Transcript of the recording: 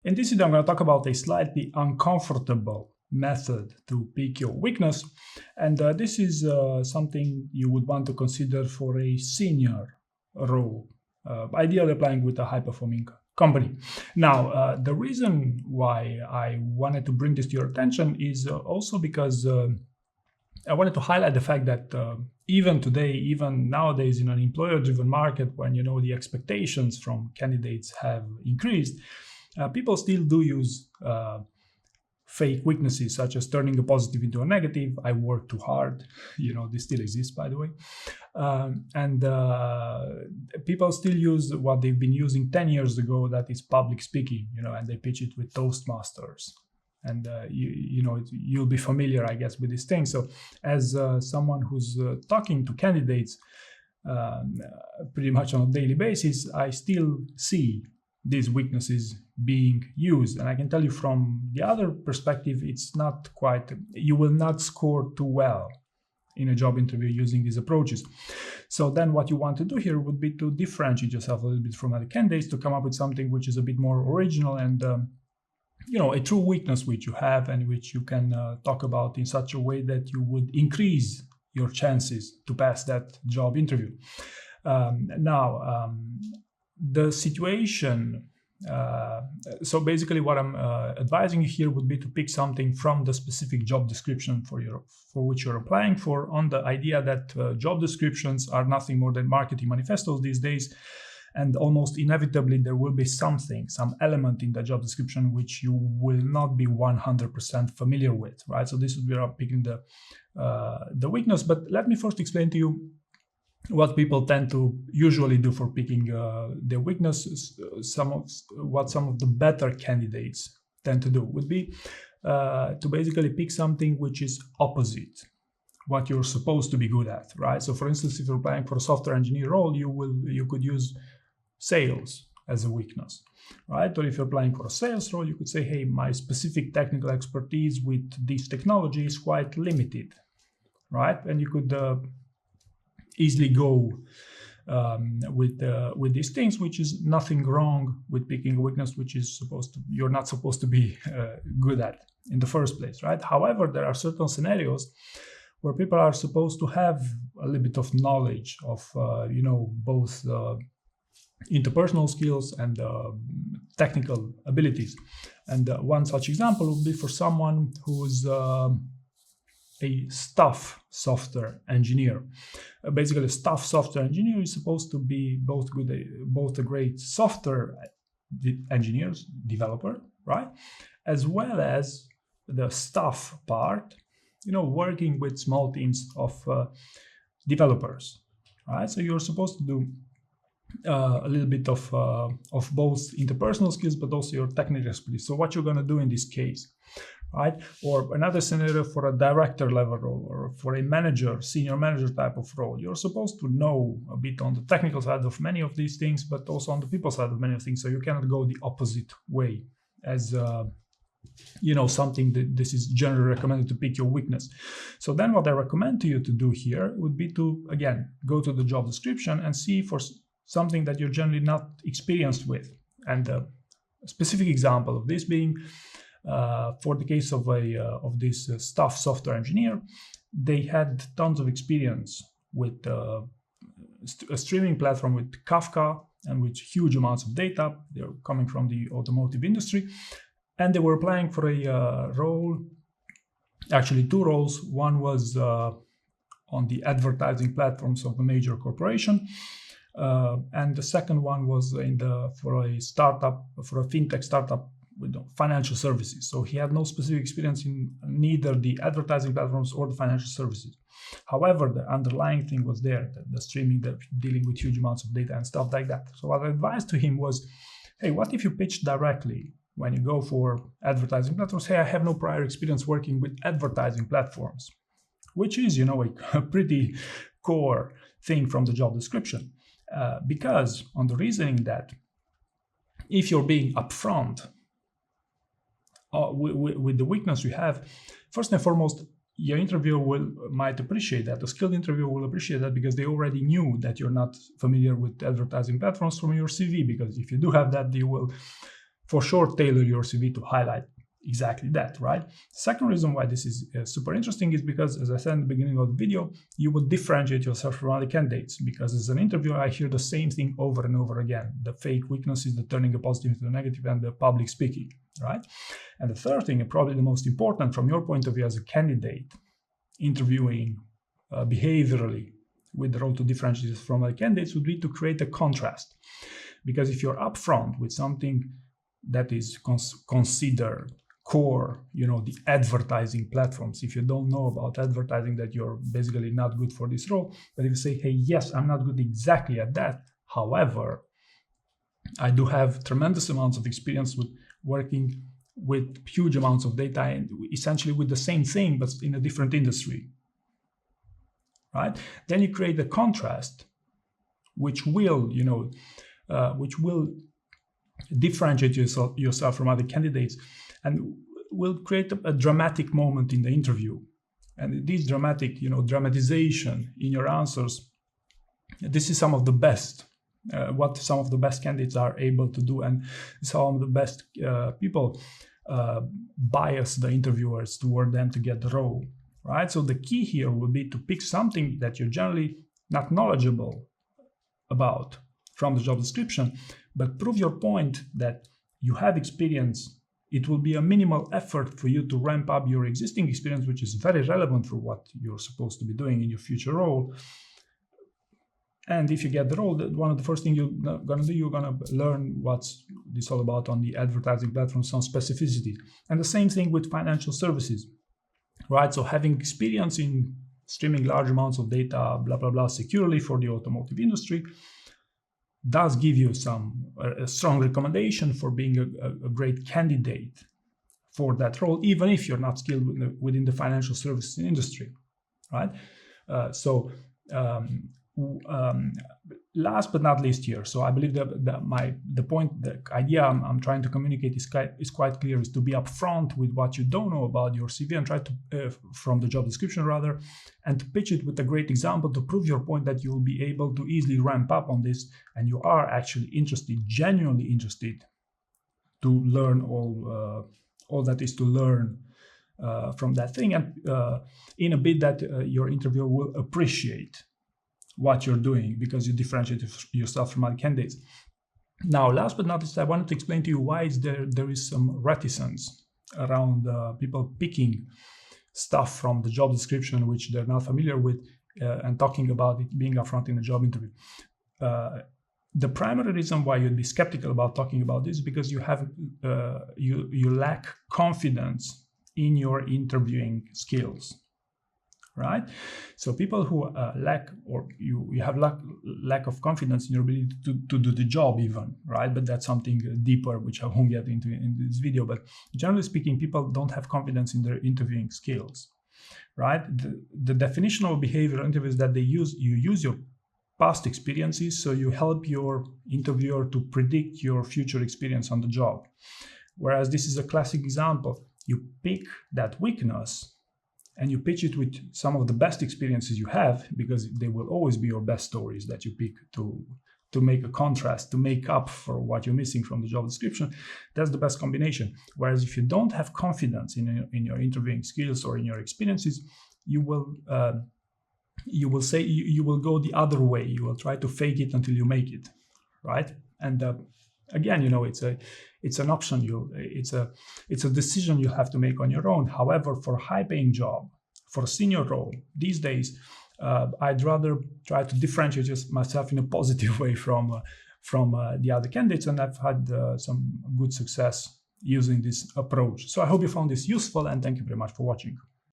In this video, I'm going to talk about a slightly uncomfortable method to pick your weakness, and this is something you would want to consider for a senior role, ideally applying with a high-performing company. Now, the reason why I wanted to bring this to your attention is also because I wanted to highlight the fact that even today, even nowadays in an employer-driven market, when the expectations from candidates have increased, people still do use fake weaknesses, such as turning a positive into a negative. I work too hard. This still exists, by the way. And people still use what they've been using 10 years ago, that is public speaking, and they pitch it with Toastmasters. And you'll be familiar, I guess, with these things. So as someone who's talking to candidates pretty much on a daily basis, I still see these weaknesses being used. And I can tell you from the other perspective, it's not quite, you will not score too well in a job interview using these approaches. So then what you want to do here would be to differentiate yourself a little bit from other candidates, to come up with something which is a bit more original and a true weakness which you have and which you can talk about in such a way that you would increase your chances to pass that job interview. The situation, so basically what I'm advising you here would be to pick something from the specific job description for which you're applying for, on the idea that job descriptions are nothing more than marketing manifestos these days. And almost inevitably, there will be some element in the job description which you will not be 100% familiar with, right? So this would be picking the weakness. But let me first explain to you what people tend to usually do for picking their weaknesses. Some of the better candidates tend to do would be to basically pick something which is opposite what you're supposed to be good at, right? So for instance, if you're applying for a software engineer role, you could use sales as a weakness, right? Or if you're applying for a sales role, you could say, hey, my specific technical expertise with this technology is quite limited, right? And you could easily go with these things, which is nothing wrong with picking a weakness which is you're not supposed to be good at in the first place, right? However, there are certain scenarios where people are supposed to have a little bit of knowledge of both interpersonal skills and technical abilities. And one such example would be for someone who's a staff software engineer. Basically, a staff software engineer is supposed to be both a great software developer, right, as well as the staff part, working with small teams of developers, right? So you're supposed to do a little bit of both interpersonal skills, but also your technical expertise. So what you're going to do in this case, right? Or another scenario for a director level role, or for a manager, senior manager type of role, you're supposed to know a bit on the technical side of many of these things, but also on the people side of many of things. So you cannot go the opposite way as something that this is generally recommended to pick your weakness. So then what I recommend to you to do here would be to, again, go to the job description and see for something that you're generally not experienced with. And a specific example of this being, for the case of this staff software engineer, they had tons of experience with a streaming platform with Kafka and with huge amounts of data. They're coming from the automotive industry. And they were applying for a role, actually two roles. One was on the advertising platforms of a major corporation. And the second one was for a fintech startup with financial services. So he had no specific experience in neither the advertising platforms or the financial services. However, the underlying thing was there, the streaming, dealing with huge amounts of data and stuff like that. So what I advised to him was, hey, what if you pitch directly when you go for advertising platforms? Hey, I have no prior experience working with advertising platforms, which is, a pretty core thing from the job description. Because on the reasoning that if you're being upfront with the weakness you have, first and foremost, your interviewer might appreciate that. A skilled interviewer will appreciate that because they already knew that you're not familiar with advertising platforms from your CV. Because if you do have that, you will for sure tailor your CV to highlight exactly that, right? Second reason why this is super interesting is because, as I said in the beginning of the video, you will differentiate yourself from other candidates, because as an interviewer, I hear the same thing over and over again: the fake weaknesses, the turning a positive into a negative, and the public speaking, right? And the third thing, and probably the most important from your point of view as a candidate interviewing behaviorally with the role to differentiate from other candidates, would be to create a contrast. Because if you're upfront with something that is considered core, the advertising platforms, if you don't know about advertising, that you're basically not good for this role. But if you say, hey, yes, I'm not good exactly at that, however, I do have tremendous amounts of experience with working with huge amounts of data and essentially with the same thing, but in a different industry, right? Then you create a contrast, which will, differentiate yourself from other candidates, and will create a dramatic moment in the interview. And this dramatic, dramatization in your answers, this is some of the best, what some of the best candidates are able to do, and some of the best people bias the interviewers toward them to get the role, right? So the key here will be to pick something that you're generally not knowledgeable about from the job description, but prove your point that you have experience. It will be a minimal effort for you to ramp up your existing experience, which is very relevant for what you're supposed to be doing in your future role. And if you get the role, one of the first things you're going to do, you're going to learn what's this all about on the advertising platform, some specificity. And the same thing with financial services, right? So having experience in streaming large amounts of data, blah, blah, blah, securely for the automotive industry does give you a strong recommendation for being a great candidate for that role, even if you're not skilled within the financial services industry, right? Last but not least here, so I believe that the idea I'm trying to communicate is quite clear, is to be upfront with what you don't know about your CV and try to, from the job description rather, and to pitch it with a great example to prove your point that you will be able to easily ramp up on this, and you are actually interested, genuinely interested, to learn all that is to learn from that thing, and in a bit that your interviewer will appreciate what you're doing, because you differentiate yourself from other candidates. Now, last but not least, I wanted to explain to you why there is some reticence around people picking stuff from the job description which they're not familiar with, and talking about it being upfront in a job interview. The primary reason why you'd be skeptical about talking about this is because you lack confidence in your interviewing skills. Right? So people who lack, or you have lack of confidence in your ability to do the job even, right? But that's something deeper, which I won't get into in this video. But generally speaking, people don't have confidence in their interviewing skills, right? The definition of behavioral interview is that you use your past experiences, so you help your interviewer to predict your future experience on the job. Whereas this is a classic example. You pick that weakness and you pitch it with some of the best experiences you have, because they will always be your best stories that you pick to make a contrast, to make up for what you're missing from the job description. That's the best combination. Whereas if you don't have confidence in your interviewing skills or in your experiences, you will go the other way. You will try to fake it until you make it, right? And again, it's an option. It's a decision you have to make on your own. However, for a high-paying job, for a senior role these days, I'd rather try to differentiate myself in a positive way from the other candidates, and I've had some good success using this approach. So I hope you found this useful, and thank you very much for watching.